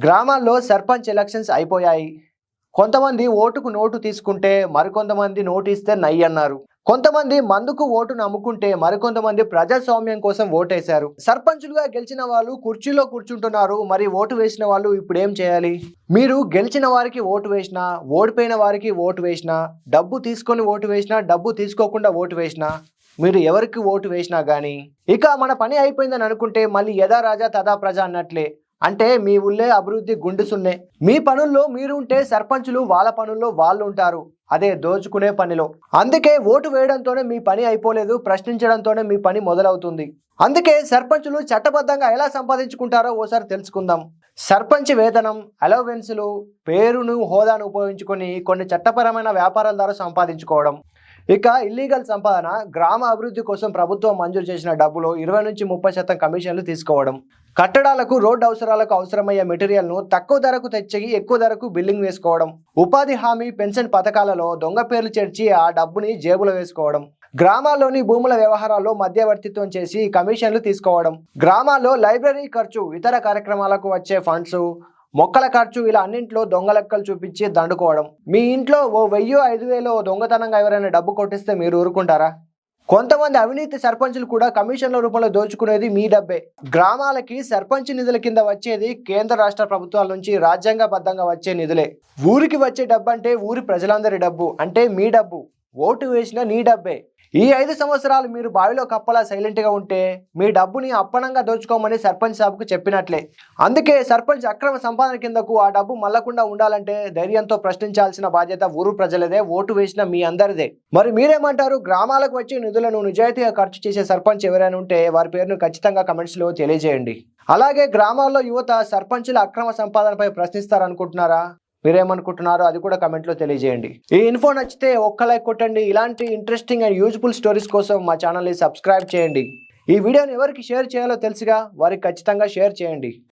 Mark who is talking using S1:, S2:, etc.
S1: గ్రామాల్లో సర్పంచ్ ఎలక్షన్స్ అయిపోయాయి. కొంతమంది ఓటుకు నోటు తీసుకుంటే మరికొంతమంది నోటు ఇస్తే నయ్యి అన్నారు. కొంతమంది మందుకు ఓటును అమ్ముకుంటే మరికొంతమంది ప్రజాస్వామ్యం కోసం ఓటేశారు. సర్పంచులుగా గెలిచిన వాళ్ళు కుర్చీలో కూర్చుంటున్నారు. మరి ఓటు వేసిన వాళ్ళు ఇప్పుడు ఏం చేయాలి? మీరు గెలిచిన వారికి ఓటు వేసినా, ఓడిపోయిన వారికి ఓటు వేసినా, డబ్బు తీసుకొని ఓటు వేసినా, డబ్బు తీసుకోకుండా ఓటు వేసినా, మీరు ఎవరికి ఓటు వేసినా గానీ ఇక మన పని అయిపోయిందని అనుకుంటే మళ్ళీ యథా రాజా తథా ప్రజ అన్నట్లే. అంటే మీ ఊళ్ళే అభివృద్ధి గుండు సున్నే. మీ పనుల్లో మీరు ఉంటే సర్పంచులు వాళ్ళ పనుల్లో వాళ్ళు ఉంటారు, అదే దోచుకునే పనిలో. అందుకే ఓటు వేయడంతోనే మీ పని అయిపోలేదు, ప్రశ్నించడంతోనే మీ పని మొదలవుతుంది. అందుకే సర్పంచులు చట్టబద్ధంగా ఎలా సంపాదించుకుంటారో ఓసారి తెలుసుకుందాం. సర్పంచ్ వేతనం, అలవెన్సులు, పేరును హోదాను ఉపయోగించుకొని కొన్ని చట్టపరమైన వ్యాపారాల ద్వారా సంపాదించుకోవడం. ఇక ఇల్లీగల్ సంపాదన, గ్రామ అభివృద్ధి కోసం ప్రభుత్వం మంజూరు చేసిన డబ్బులో 20 నుంచి 30% కమిషన్లు తీసుకోవడం. కట్టడాలకు, రోడ్డు అవసరాలకు అవసరమయ్యే మెటీరియల్ను తక్కువ ధరకు తెచ్చి ఎక్కువ ధరకు బిల్లింగ్ వేసుకోవడం. ఉపాధి హామీ, పెన్షన్ పథకాలలో దొంగ పేర్లు చేర్చి ఆ డబ్బుని జేబులో వేసుకోవడం. గ్రామాల్లోని భూముల వ్యవహారాల్లో మధ్యవర్తిత్వం చేసి కమిషన్లు తీసుకోవడం. గ్రామాల్లో లైబ్రరీ ఖర్చు, ఇతర కార్యక్రమాలకు వచ్చే ఫండ్స్, మొక్కల ఖర్చు, ఇలా అన్నింట్లో దొంగ లెక్కలు చూపించి దండుకోవడం. మీ ఇంట్లో ఓ 1000, 5000 దొంగతనంగా ఎవరైనా డబ్బు కొట్టిస్తే మీరు ఊరుకుంటారా? కొంతమంది అవినీతి సర్పంచులు కూడా కమిషన్ల రూపంలో దోచుకునేది మీ డబ్బే. గ్రామాలకి సర్పంచ్ నిధుల కింద వచ్చేది కేంద్ర రాష్ట్ర ప్రభుత్వాల నుంచి రాజ్యాంగబద్ధంగా వచ్చే నిధులే. ఊరికి వచ్చే డబ్బు అంటే ఊరి ప్రజలందరి డబ్బు, అంటే మీ డబ్బు. ఓటు వేసిన నీ డబ్బే. ఈ 5 సంవత్సరాలు మీరు బావిలో కప్పలా సైలెంట్గా ఉంటే మీ డబ్బుని అప్పనంగా దోచుకోమని సర్పంచ్ సాబుకు చెప్పినట్లే. అందుకే సర్పంచ్ అక్రమ సంపాదన కిందకు ఆ డబ్బు మళ్లకుండా ఉండాలంటే ధైర్యంతో ప్రశ్నించాల్సిన బాధ్యత ఊరు ప్రజలదే, ఓటు వేసిన మీ అందరిదే. మరి మీరేమంటారు? గ్రామాలకు వచ్చే నిధులను నిజాయితీగా ఖర్చు చేసే సర్పంచ్ ఎవరైనా ఉంటే వారి పేరును ఖచ్చితంగా కమెంట్స్లో తెలియజేయండి. అలాగే గ్రామాల్లో యువత సర్పంచుల అక్రమ సంపాదనపై ప్రశ్నిస్తారనుకుంటున్నారా? మీరేమనుకుంటున్నారో అది కూడా కమెంట్లో తెలియజేయండి. ఈ ఇన్ఫో నచ్చితే ఒక్క లైక్ కొట్టండి. ఇలాంటి ఇంట్రెస్టింగ్ అండ్ యూజ్ఫుల్ స్టోరీస్ కోసం మా ఛానల్ని సబ్స్క్రైబ్ చేయండి. ఈ వీడియోని ఎవరికి షేర్ చేయాలో తెలుసుగా, వారికి ఖచ్చితంగా షేర్ చేయండి.